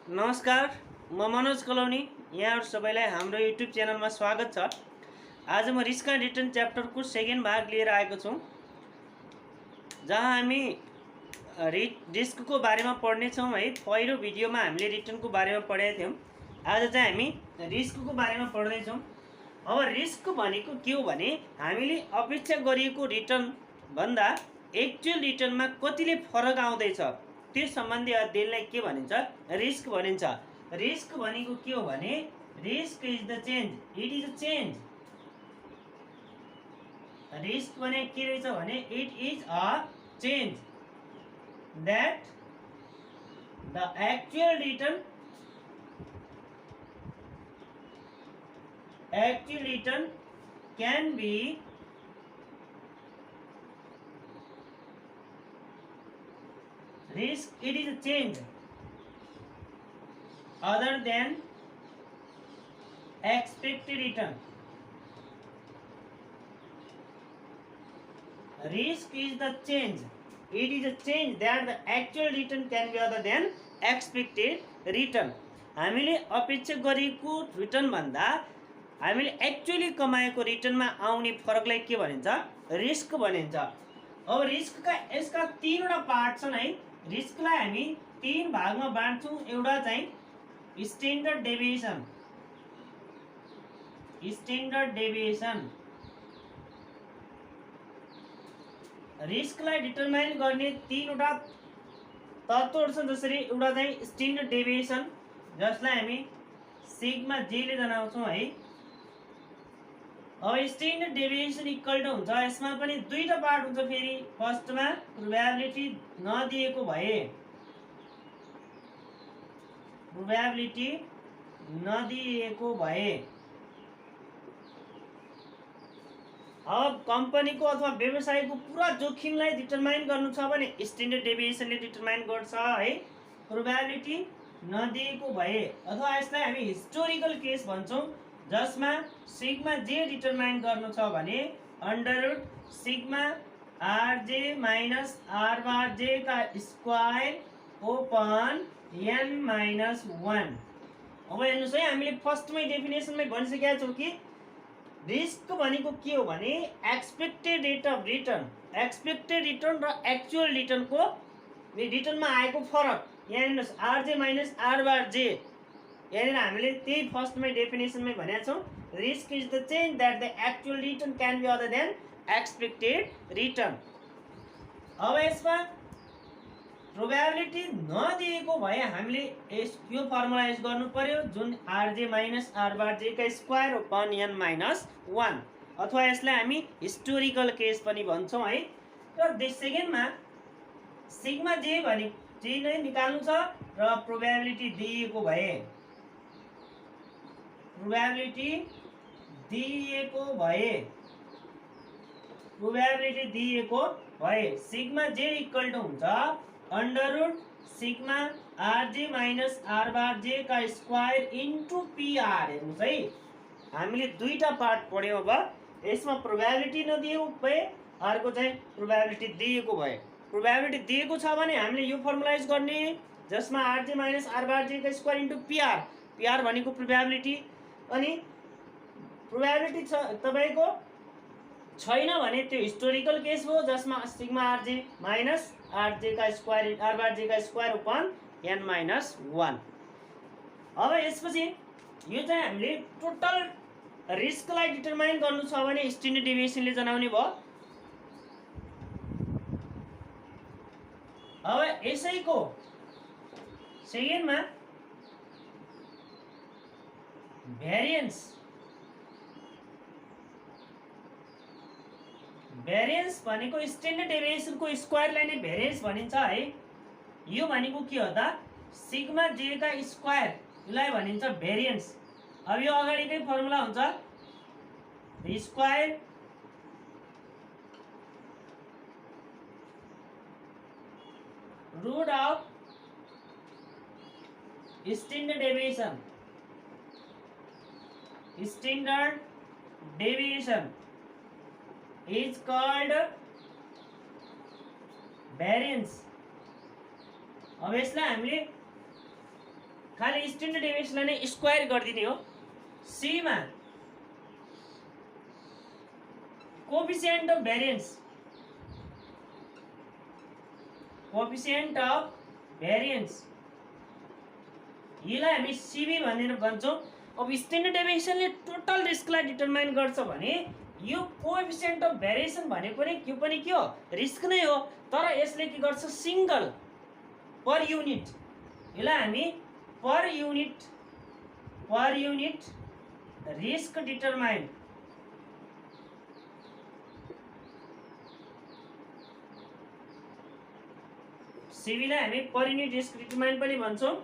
नमस्कार, म मनोज कलौनी। यहाँ सबैलाई हाम्रो युट्युब च्यानलमा स्वागत छ। आज म रिस्क एन्ड रिटर्न च्याप्टरको सेकेन्ड भाग लिएर आएको छु, जहाँ हामी रिस्कको बारेमा पढ्नेछौँ है। पहिलो भिडियोमा हामीले रिटर्नको बारेमा पढेका थियौँ। आज चाहिँ हामी रिस्कको बारेमा पढ्दैछौँ। अब रिस्क भनेको के हो भने हामीले अपेक्षा गरिएको रिटर्न भन्दा एक्चुअल रिटर्नमा कतिले फरक आउँदैछ त्यो सम्बन्धी अध्ययनलाई के भनिन्छ? रिस्क भनिन्छ। रिस्क भनेको के हो भने risk is the change, it is a change. Risk भने के रहेछ भने it is a change that the actual return can be risk. It is a change other than expected return. Risk is the change. It is a change that the actual return can be other than expected return. हामीले अपेक्षा गरेको return भन्दा हामीले actually कमाएको रिटर्नमा आउने फरकलाई के भनिन्छ? Risk भनिन्छ। अब रिस्कका यसका तीनवटा पार्ट छन् है। रिस्कलाई हामी तीन भागमा बाँड्छौँ। एउटा चाहिँ स्ट्यान्डर्ड डेभिएसन। रिस्कलाई डिटरमाइन गर्ने तीनवटा तत्त्वहरू छन्। जसरी एउटा चाहिँ स्ट्यान्डर्ड डेभिएसन, जसलाई हामी सिग्मा जे ले जनाउँछौँ है। अब स्ट्यान्डर्ड डेभिएसन इक्वल टु हुन्छ, यसमा पनि दुईटा पार्ट हुन्छ। फेरि फर्स्टमा प्रोबेबिलिटी नदिएको भए अब कम्पनीको अथवा व्यवसायको पुरा जोखिमलाई डिटरमाइन गर्नु छ भने स्ट्यान्डर्ड डेभिएसनले डिटरमाइन गर्छ है। प्रोबेबिलिटी नदिएको भए अथवा यसलाई हामी हिस्टोरिकल केस भन्छौँ, जसमा सिग्मा जे डिटरमाइन गर्नु छ भने under sigma RJ minus R bar J का स्क्वायर ओपन एन माइनस 1। अब हेर्नुहोस् है, हामीले फर्स्टमै डेफिनेसनमै भनिसकेका छौँ कि रिस्क भनेको के हो भने expected rate of return. Expected return र एक्चुअल रिटर्नको रिटर्नमा आएको फरक। यहाँ हेर्नुहोस्, आरजे माइनस आर बार जे, यहाँनिर हामीले त्यही फर्स्टमै डेफिनेसनमै भनेका छौँ। Risk is the change that the actual return can be other than expected return. अब यसमा प्रोबेबिलिटी नदिएको भए हामीले यो फर्मुला युज गर्नु पर्यो, जुन RJ minus R bar J का स्क्वायर अपन एन माइनस 1, अथवा यसलाई हामी हिस्टोरिकल केस पनि भन्छौँ है। र सेकेन्डमा सिग्मा जे भने जे नै निकाल्नु छ र प्रोबेबिलिटी दिएको भए सिग्मा जे इक्वल टु हुन्छ under root sigma RJ minus R bar J का स्क्वायर इन्टु पीआर। हेर्नुहोस् है, हामीले दुईटा पार्ट पढ्यौँ। अब यसमा प्रोबेबिलिटी नदिएको भए, अर्को चाहिँ प्रोबेबिलिटी दिएको भए। प्रोबेबिलिटी दिएको छ भने हामीले यो फर्मुला युज गर्ने, जसमा RJ minus R bar J का स्क्वायर इन्टु पीआर। पीआर भनेको प्रोबेबिलिटी, अनि प्रोबेबिलिटी तपाईँको छैन भने त्यो हिस्टोरिकल केस हो, जसमा सिग्मा आरजे माइनस आरजे का स्क्वायर आर बार जे का स्क्वायर ओपन एन माइनस 1। अब यसपछि यो चाहिँ हामीले टोटल रिस्कलाई डिटरमाइन गर्नु छ भने स्ट्यान्डर्ड डेभिएसनले जनाउने भयो। अब यसैको सेकेन्डमा भेरिएन्स भनेको स्ट्यान्डर्ड डेभिएसनको स्क्वायरलाई नै भेरिएन्स भनिन्छ है। यो भनेको के हो त? सिग्मा जे का स्क्वायर, यसलाई भनिन्छ भेरिएन्स। अब यो अगाडिकै फर्मुला हुन्छ, square root of standard deviation is called variance। अब यसलाई हामीले खाली स्ट्यान्डर्ड डेभिएसनलाई नै स्क्वायर गरिदिने हो। सी मा coefficient of variance, coefficient of variance यसलाई हामी सीबी भनेर भन्छौँ। अब स्ट्यान्डर्ड डेभिएसनले टोटल रिस्कलाई डिटरमाइन गर्छ भने यो कोएफिसिएन्ट अफ भेरिएसन भनेको यो पनि के हो, रिस्क नै हो। तर यसले के गर्छ, सिंगल पर युनिट, यसलाई हामी पर युनिट रिस्क डिटरमाइन, सीबीलाई हामी पर युनिट रिस्क डिटरमाइन पनि भन्छौँ,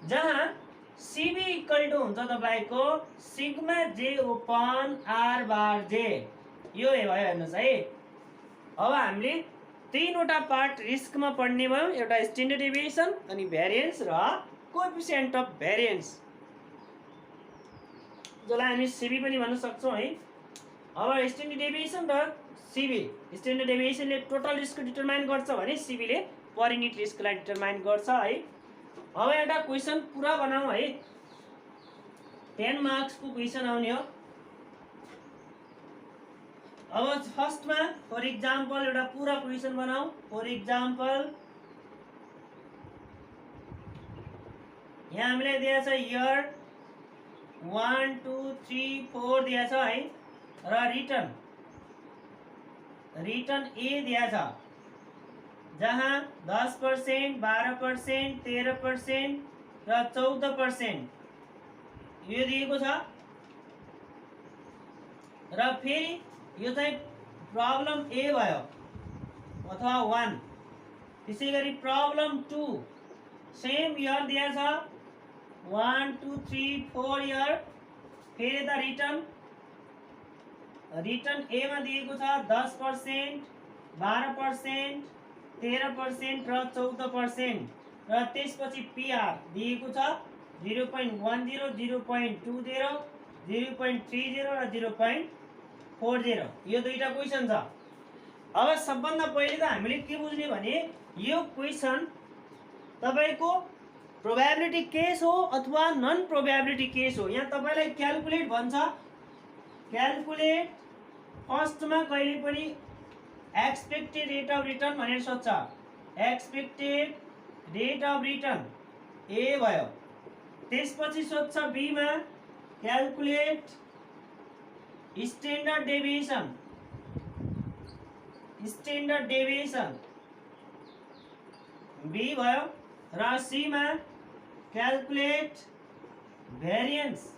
जहाँ सीबी इक्वल टु हुन्छ तपाईको सिग्मा जे ओपन आर बार जे। यो भयो हेर्नुस् है। अब हामीले तीनवटा पार्ट रिस्कमा पढ्ने भयो, एउटा स्ट्यान्डर्ड डेभिएसन अनि भेरिएन्स र कोएफिसिएन्ट अफ भेरिएन्स, जसलाई हामी सीबी पनि भन्न सक्छौँ है। अब स्ट्यान्डर्ड डेभिएसन र सीबी, स्ट्यान्डर्ड डेभिएसनले टोटल रिस्क डिटरमाइन गर्छ भने सीबीले पर युनिट रिस्कलाई डिटरमाइन गर्छ है। अब एउटा क्वेसन पुरा बनाऊ है, 10 मार्क्स को क्वेसन आउने हो। अब फर्स्टमा फर इक्जाम्पल एउटा पुरा क्वेसन बनाऊ। फर इक्जाम्पल यहाँ हामीलाई दिएको छ इयर 1 2 3 4 दिएको छ है, र रिटर्न ए दिएको छ, जहाँ 10%, 12%, 13% र 14% यो दिएको छ। र फेरि यो चाहिँ प्रब्लम ए भयो अथवा 1। त्यसै गरी प्रब्लम 2 सेम इयर दिएको छ, 1 2 3 4 इयर। फेरि त रिटर्न ए मा दिएको छ 10%, 12%, 13% र 14%। र त्यसपछि पीआर दिएको छ 0.10, 0.20, 0.30 र 0.40। यो दुईटा क्वेसन छ। अब सबभन्दा पहिले त हामीले के बुझ्ने भने यो क्वेसन तपाईको प्रोबेबिलिटी केस हो अथवा नन प्रोबेबिलिटी केस हो। यहाँ तपाईलाई क्याल्कुलेट भन्छ, क्याल्कुलेट फर्स्टमा कहिले पनि एक्सपेक्टेड रेट अफ रिटर्न भनेर सोध्छ। Expected rate of return A भयो। त्यसपछि सोध्छ बी मा calculate standard deviation, standard deviation B भयो। र सी मा क्याल्कुलेट भेरिएन्स,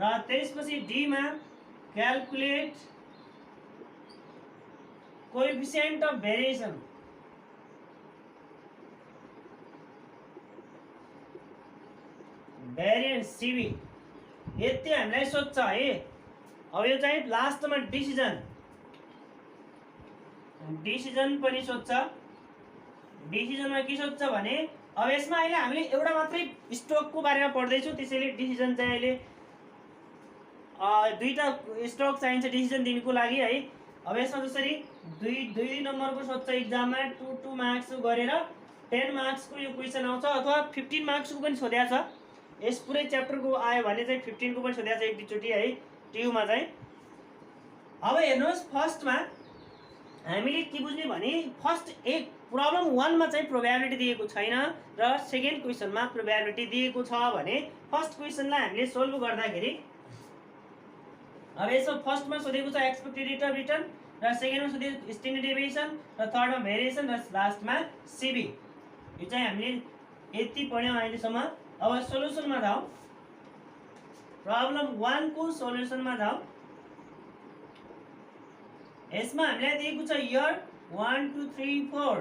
र त्यसपछि डी मा calculate coefficient of variation. Variance CB यति हामीलाई सोध्छ है। अब यो चाहिँ लास्टमा डिसिजन पनि सोध्छ। डिसिजनमा के सोध्छ भने अब यसमा अहिले हामीले एउटा मात्रै स्टकको बारेमा पढ्दैछौँ, त्यसैले डिसिजन चाहिँ अहिले दुईटा स्टक चाहिन्छ डिसिजन दिनको लागि है। अब यसमा जसरी दुई नम्बरको सोध्छ इक्जाममा 2 मार्क्स गरेर 10 मार्क्स को यो क्वेसन आउँछ, अथवा 15 मार्क्स को पनि सोधेको छ। यस पुरै च्याप्टरको आयो भने चाहिँ 15 को पनि सोधेको छ एकचोटि है ट्युमा चाहिँ। अब हेर्नुहोस् फर्स्टमा हामीले के बुझ्ने भने फर्स्ट एक प्रब्लम 1 मा चाहिँ प्रोबेबिलिटी दिएको छैन र सेकेन्ड क्वेसनमा प्रोबेबिलिटी दिएको छ भने फर्स्ट क्वेसनलाई हामीले सोल्भ गर्दाखेरि अब यसमा फर्स्टमा सोधेको छ एक्सपेक्टेड रेट अफ रिटर्न, र सेकेन्डमा सोधेको स्ट्यान्डर्ड डेभिएसन, र थर्डमा भेरिएसन, र लास्टमा सीबी। यो चाहिँ हामीले यति पढ्यौँ अहिलेसम्म। अब सोलुसनमा जाऊ। प्रब्लम 1 को सोलुसनमा जाऊ। यसमा हामीलाई दिएको छ इयर 1 2 3 4।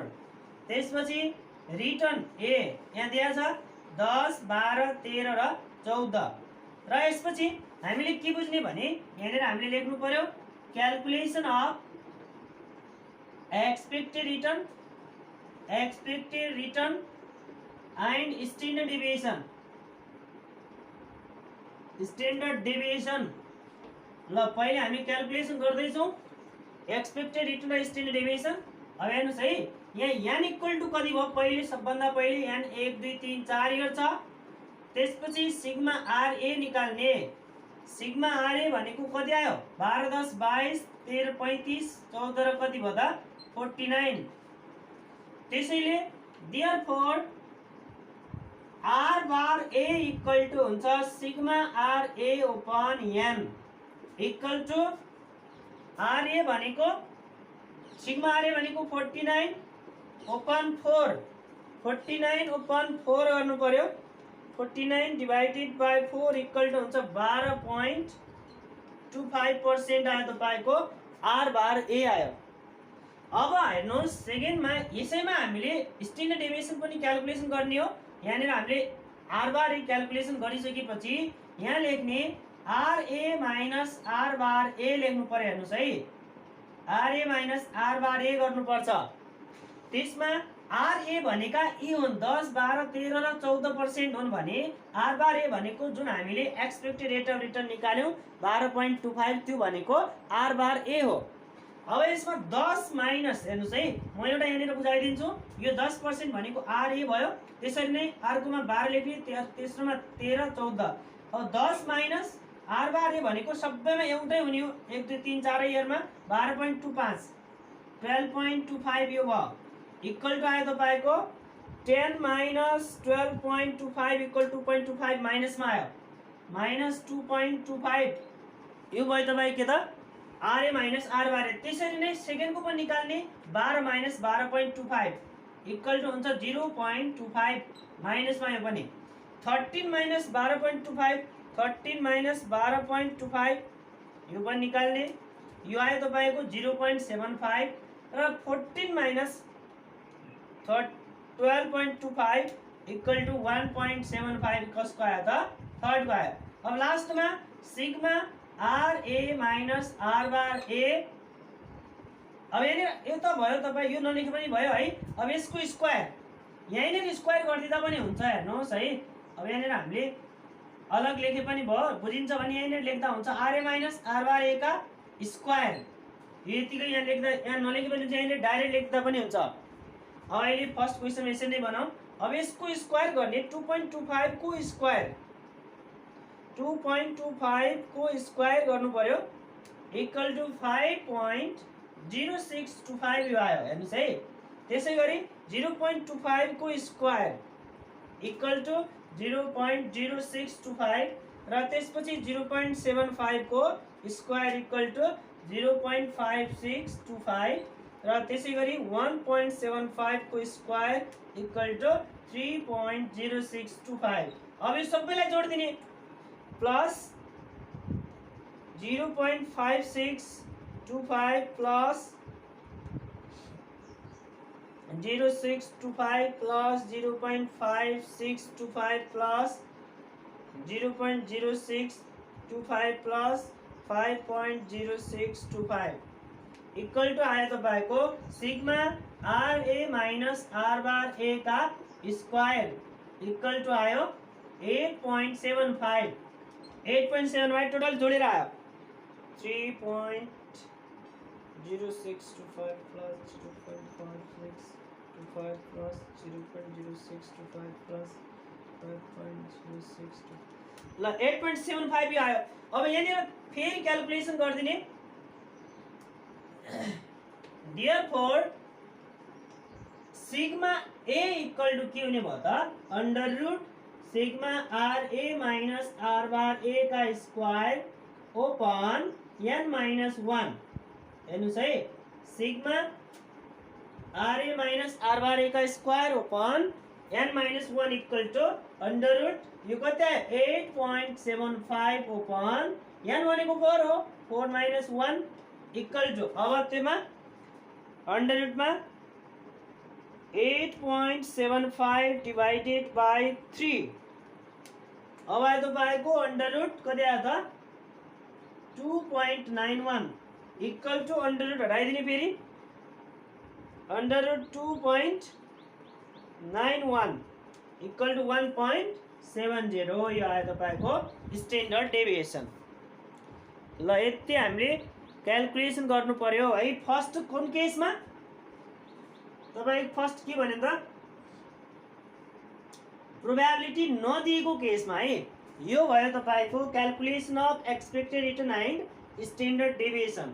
त्यसपछि रिटर्न ए यहाँ दिएको छ 10 12 13 र 14। र यसपछि हामीले के बुझ्ने भने यहाँनिर हामीले लेख्नु पर्यो calculation of expected return and standard deviation. Standard deviation ल पहिले हामी क्याल्कुलेसन गर्दैछौँ एक्सपेक्टेड रिटर्न र स्ट्यान्डर्ड डेभिएसन। अब हेर्नुहोस् है यहाँ n इक्वल टु कति भयो पहिले सबभन्दा पहिले n 1 2 3 4 यो छ त्यसपछि सिग्मा RA निकाल्ने सिग्मा RA भनेको कति आयो 12 10 22 13 35 14 र कति भयो त 49 त्यसैले therefore R bar A equal to हुन्छ sigma RA upon n equal to RA भनेको सिग्मा RA भनेको 49 upon 4 49 upon 4 गर्नु पर्यो 49 divided by 4 इक्वल टु हुन्छ 12.25% आयो तपाईको R bar A आयो। अब हेर्नुहोस् सेकेन्डमा यसैमा हामीले स्ट्यान्डर्ड डेभिएसन पनि क्याल्कुलेसन गर्ने हो। यहाँनिर हामीले R bar A क्याल्कुलेसन गरिसकेपछि यहाँ लेख्ने RA minus R bar A लेख्नु पर्यो। हेर्नुहोस् है RA minus R bar A गर्नुपर्छ। त्यसमा RA भनेका यी हुन् 10 12 13 र 14% हुन् भने R bar A भनेको जुन हामीले एक्सपेक्टेड रेट अफ रिटर्न निकाल्यौं 12.25 त्यो भनेको R bar A हो। अब यसमा 10 माइनस हेर्नुस् है म एउटा यहाँनिर बुझाइदिन्छु यो 10% भनेको RA भयो त्यसरी नै अर्कोमा 12 लेख्ने तेस्रोमा 13 14 अब 10 माइनस R bar A भनेको सबैमा एउटै हुने हो 1 2 3 4 इयरमा 12.25 12.25 यो भयो इक्वल टु आयो तपाईको 10 minus 12.25 equal to 2.25 माइनस मा आयो माइनस 2.25 यो भयो तपाईको के त RA minus R bar A। त्यसरी नै सेकेन्ड को पनि निकाल्ने 12 minus 12.25 इक्वल टु हुन्छ 0.25 माइनस मा यो पनि 13 minus 12.25 13 minus 12.25 यो पनि निकाल्ने यो आयो तपाईको 0.75 र 14 minus 12.25 इक्वल टु 1.75 कसको आयो त थर्ड को आयो। अब लास्टमा sigma RA minus R bar A अब यहाँनिर यो त भयो तपाईँ यो नलेखे पनि भयो है। अब यसको स्क्वायर यहाँनिर स्क्वायर गरिदिँदा पनि हुन्छ हेर्नुहोस् है। अब यहाँनिर हामीले अलग लेखे पनि भयो बुझिन्छ भने यहाँनिर लेख्दा हुन्छ RA minus R bar A का स्क्वायर यतिकै यहाँ लेख्दा यहाँ नलेखे पनि हुन्छ यहाँनिर डाइरेक्ट लेख्दा पनि हुन्छ। अब अहिले फर्स्ट क्वेसन यसरी नै बनाऊ। अब यसको स्क्वायर गर्ने 2.25 को स्क्वायर 2.25 को स्क्वायर गर्नु पर्यो इक्वल टु 5.0625 यो आयो हेर्नुस् है। त्यसैगरी 0.25 को स्क्वायर इक्वल टु 0.0625 र त्यसपछि 0.75 को स्क्वायर इक्वल टु 0.5625 र त्यसैगरी 1.75 को स्क्वायर इक्वल टु 3.0625। अब यो सबैलाई जोड्दिने plus 0.5625 plus 0625 plus 0.5625 plus 0.0625 plus 5.0625 equal to आयो तपाईको sigma RA minus R bar A का स्क्वायर इक्वल टु आयो 8.75 टोटल जोडेर आयो 3.0625 plus 0.5625 plus 0.0625 plus 5.0625 ल 8.75 यो आयो। अब यहाँनिर फेरि क्याल्कुलेसन गर्दिने therefore sigma A equal to के हुने भयो त under root sigma RA minus R bar A का स्क्वायर ओपन n minus 1 हेर्नुस् है sigma RA minus R bar A का square upon n minus 1 equal to under root यो कति आयो 8.75 ओपन n भनेको 4 हो 4 minus 1 इक्वल टु अब त्यसमा अंडर रूट में 8.75 डिवाइडेड बाय 3 अब आयो तपाईको अंडर रूट कति आयो त 2.91 इक्वल टु अंडर रूट हटाइदिने फेरि अंडर रूट 2.91 इक्वल टु 1.70 यो आयो तपाईको स्ट्यान्डर्ड डेभिएसन। ल यति हामीले क्याल्कुलेसन गर्नु पर्यो है। फर्स्ट कुन केसमा तपाईको फर्स्ट के भन्यो त प्रोबेबिलिटी नदिएको केसमा है यो भयो तपाईको calculation of expected return and standard deviation.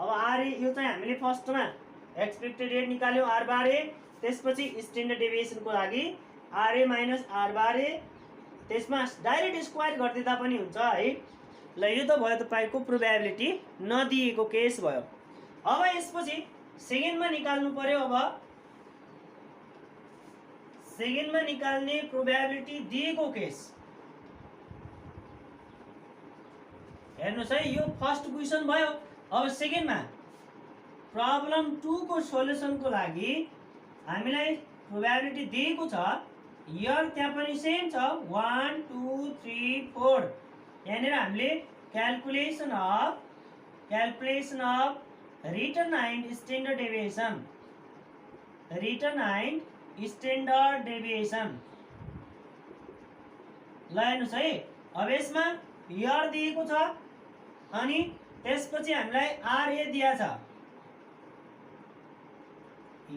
अब आरए यो चाहिँ हामीले फर्स्टमा एक्सपेक्टेड रेट निकाल्यो आर बार ए, त्यसपछि स्ट्यान्डर्ड डेभिएसनको लागि आरए माइनस आर बार ए, त्यसमा डाइरेक्ट स्क्वायर गरिदिँदा पनि हुन्छ है। ल यो त भयो तपाईको प्रोबेबिलिटी नदिएको केस भयो। अब यसपछि सेकेन्डमा निकाल्नु पर्यो। अब सेकेन्डमा निकाल्ने प्रोबेबिलिटी दिएको केस हेर्नुस् है, यो फर्स्ट क्वेसन भयो। अब सेकेन्डमा प्रब्लम 2 को सोलुसनको लागि हामीलाई प्रोबेबिलिटी दिएको छ, यहाँ त्यहाँ पनि सेम छ 1 2 3 4। यहाँनिर हामीले calculation of return and standard deviation, return and standard deviation ल हेर्नुस् है। अब यसमा यर दिएको छ अनि त्यसपछि हामीलाई आरए दिया छ,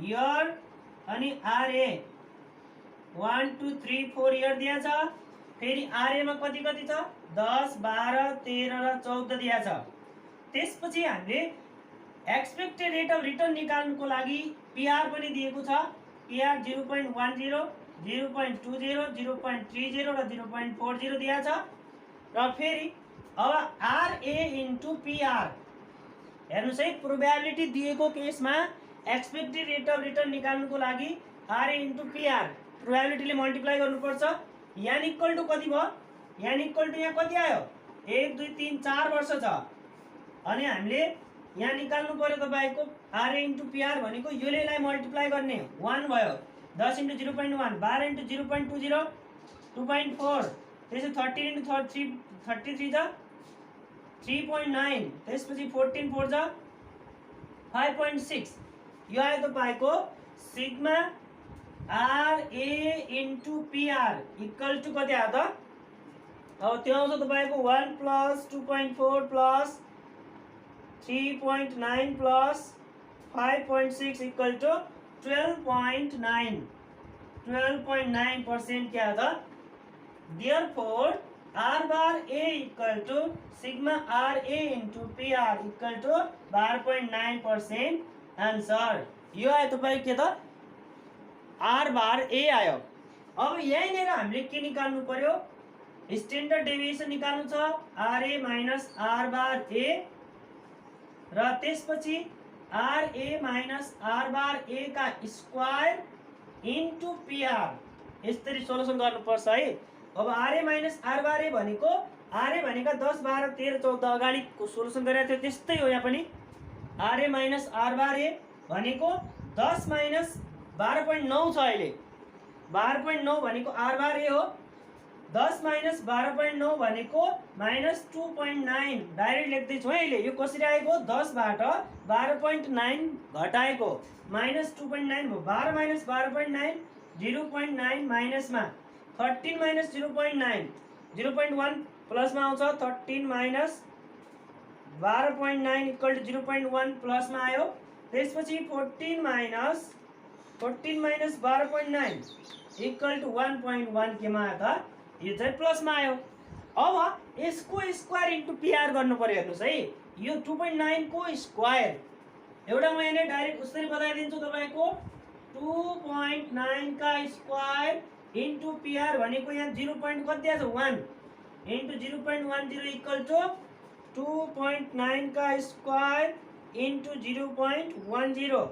यर अनि आरए 1 2 3 4 यर दिया छ। फेरि आरए मा कति कति छ 10 12 13 र 14 दिया छ। त्यसपछि हामीले एक्सपेक्टेड रेट अफ रिटर्न निकाल्नुको लागि पीआर पनि दिएको छ, पीआर 0.10 0.20 0.30 र 0.40 दिया छ। र फेरि अब आरए इन्टु पीआर हेर्नुस् है, प्रोबेबिलिटी दिएको केसमा एक्सपेक्टेड रेट अफ रिटर्न निकाल्नुको लागि आरए इन्टु पीआर प्रोबेबिलिटीले मल्टिप्लाई गर्नुपर्छ। यान इक्वल टु कति भयो, यान इक्वल टु यहाँ कति आयो 1 2 3 4 वर्ष छ। अनि हामीले यहाँ निकाल्नु पर्यो तपाईको आरए इन्टु पीआर भनेको योले यसलाई मल्टिप्लाई गर्ने 1 भयो, 10 इन्टु 0.1 12 इन्टु 0.20 2.4, त्यसै 30 इन्टु 33 छ 3.9, त्यसपछि 14 4 छ 5.6। यो आयो तपाईको sigma RA into PR equal to कति आयो त, अब त्यो आउँछ तपाईको 1 plus 2.4 plus 3.9 plus 5.6 equal to 12.9 12.9% क्या हो त। Therefore R bar A equal to sigma RA into PR equal to 12.9% answer. यो आयो तपाईको के त R bar A आयो। अब यहीँनिर हामीले के निकाल्नु पर्यो, स्ट्यान्डर्ड डेभिएसन निकाल्नु छ RA minus R bar A र त्यसपछि RA minus R bar A का स्क्वायर इन्टु PR, यसरी सोलुसन गर्नुपर्छ है। अब आरए माइनस आर बार ए भनेको आरए भनेका 10 12 13 14 अगाडिको सोलुसन गरेको थियो त्यस्तै हो। यहाँ पनि आरए माइनस आर बार ए भनेको 10 माइनस 12.9 छ, अहिले 12.9 भनेको आर बार ए हो, 10 माइनस 12.9 भनेको माइनस 2.9 डाइरेक्ट लेख्दैछु है। अहिले यो कसरी आएको 10 बाट 12.9 घटाएको माइनस 2.9 भयो, 12 माइनस 12.9 0.9 माइनसमा 13 माइनस 0.9 0.1 प्लसमा आउँछ 13 माइनस 12.9 इक्वल टु 0.1 प्लसमा आयो। त्यसपछि 14 माइनस 12.9 इक्वल टु 1.1 केमा आयो त, यो चाहिँ प्लसमा आयो। अब यसको स्क्वायर इन्टु पीआर गर्नु पर्यो। हेर्नुस् है, यो 2.9 को स्क्वायर एउटा म यहाँ डाइरेक्ट उसरी बताइदिन्छु तपाईको 2.9 का स्क्वायर इन्टु पीआर भनेको यहाँ 0. कति दिएको छ 1 इन्टु 0.10 इक्वल टु 2.9 का स्क्वायर इन्टु 0.10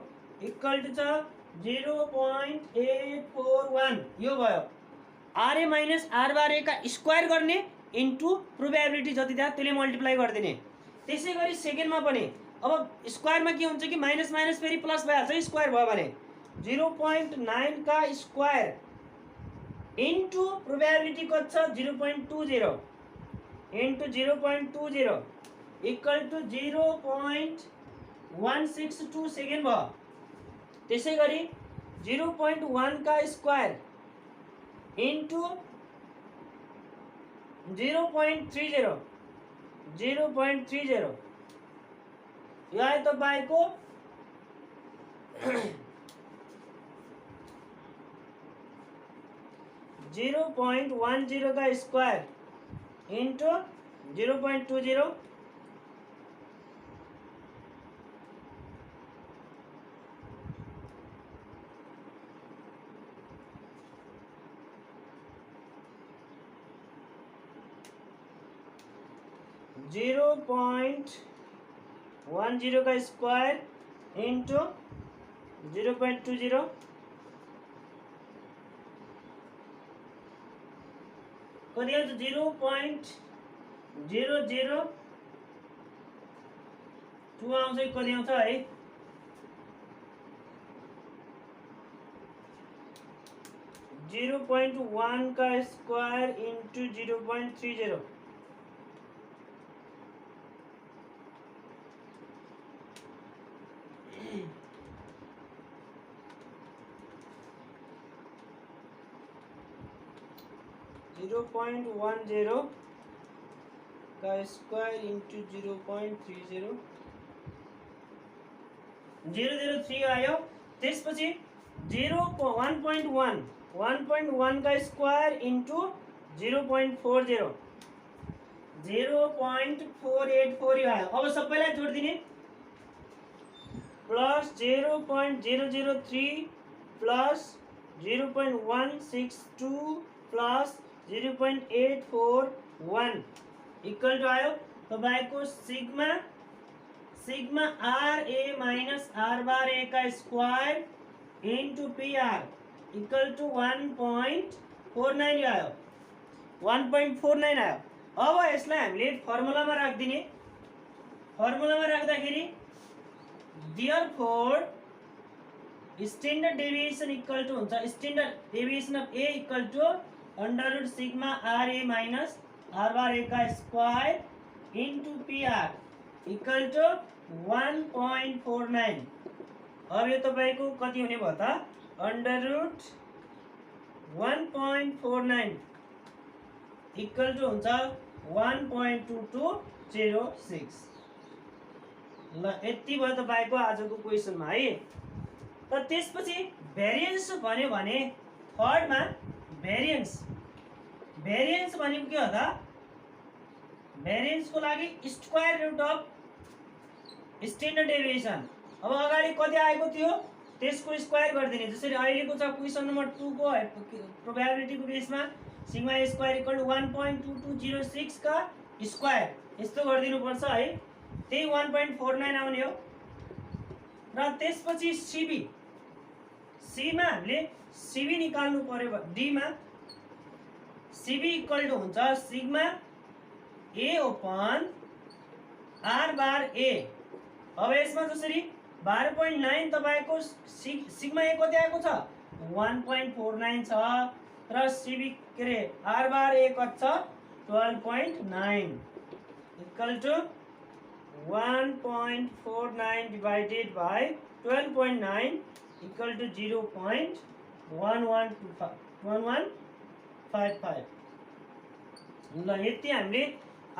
इक्वल टु छ 0.841। यो भयो RA minus R bar A का स्क्वायर गर्ने इन्टु प्रोबेबिलिटी जति दिएको त्यसले मल्टिप्लाई गरिदिने। त्यसै गरी सेकेन्डमा पनि अब स्क्वायरमा के हुन्छ कि माइनस माइनस फेरि प्लस भइहाल्छ, स्क्वायर भयो भने 0.9 का स्क्वायर इन्टु प्रोबेबिलिटी कति छ 0.20 इन्टु 0.20 इक्वल टु 0.162 सेकेन्ड भयो। त्यसै गरी 0.1 का स्क्वायर इन्टु 0.30 यो आयो तपाईको 0.10 का स्क्वायर इंटू 0.20 0.10 का स्क्वायर इंटू 0.20 कति आउँछ 0.002 आउँछ कति आउँछ है 0.1 का स्क्वायर इंटू 0.30 0.10 का स्क्वायर इंटू 0.30 003 आयो त्यसपछि 1.1 का स्क्वायर इंटू 0.40 0.484 आयो अब सबैलाई जोडिदिने plus 0.003 plus 0.162 plus 0.841 equal to आयो तपाईको sigma R A minus R bar A का square into P R equal to 1.49 आयो 1.49 आयो अब यसलाई हामीले फर्मुलामा राख्दिने फर्मुलामा राख्दाखेरि therefore standard deviation equal to हुन्छ standard deviation of a equal to under root sigma r a minus r bar a का square into p r equal to 1.49 अब यो तपाईको कति हुने भयो त under root 1.49 equal to हुन्छ 1.2206 ल यति भयो तपाईको आजको क्वेशनमा है त त्यसपछि भेरिएन्स भन्यो भने थर्डमा भेरिएन्स भनेको के हो त भेरिएन्सको लागि square root of standard deviation अब अगाडि कति आएको थियो त्यसको स्क्वायर गरिदिने जसरी अहिलेको छ क्वेशन नम्बर 2 को प्रोबेबिलिटी को बेसमा sigma A square equal to 1.2206 का स्क्वायर यस्तो गरिदिनु पर्छ है त्यही 1.49 आउने हो र त्यसपछि सीबी मा हामीले सीबी निकाल्नु पर्यो डी मा सीबी इक्वल टु हुन्छ sigma A open are bar ए अब यसमा जसरी 12.9 तपाईको सिग्मा ए कति आएको छ 1.49 छ र सीबी के रे आर बार ए कति छ 12.9 equal to 1.49 divided by 12.9 equal to 0.1155 ल यति हामीले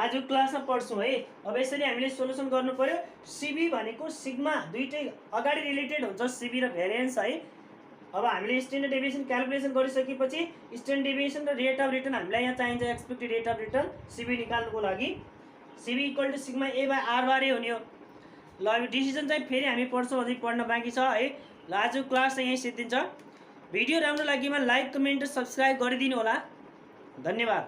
आज क्लासमा पढ्छौं है अब यसरी हामीले सोलुसन गर्नु पर्यो सीबी भनेको सिग्मा दुईटै अगाडि रिलेटेड हुन्छ सीबी र भेरिएन्स है अब हामीले स्ट्यान्डर्ड डेभिएसन क्याल्कुलेसन गरिसकेपछि स्ट्यान्डर्ड डेभिएसन र रेट अफ रिटर्न हामीलाई यहाँ चाहिन्छ expected rate of return CV निकाल्नुको लागि CV equal to sigma A by R bar A हुने हो ल अब डिसिजन चाहिँ फेरि हामी पढ्छौँ अझै पढ्न बाँकी छ है ल आजको क्लास चाहिँ यहीँ सिद्धिन्छ भिडियो राम्रो लागेमा लाइक कमेन्ट र सब्स्क्राइब गरिदिनु होला धन्यवाद।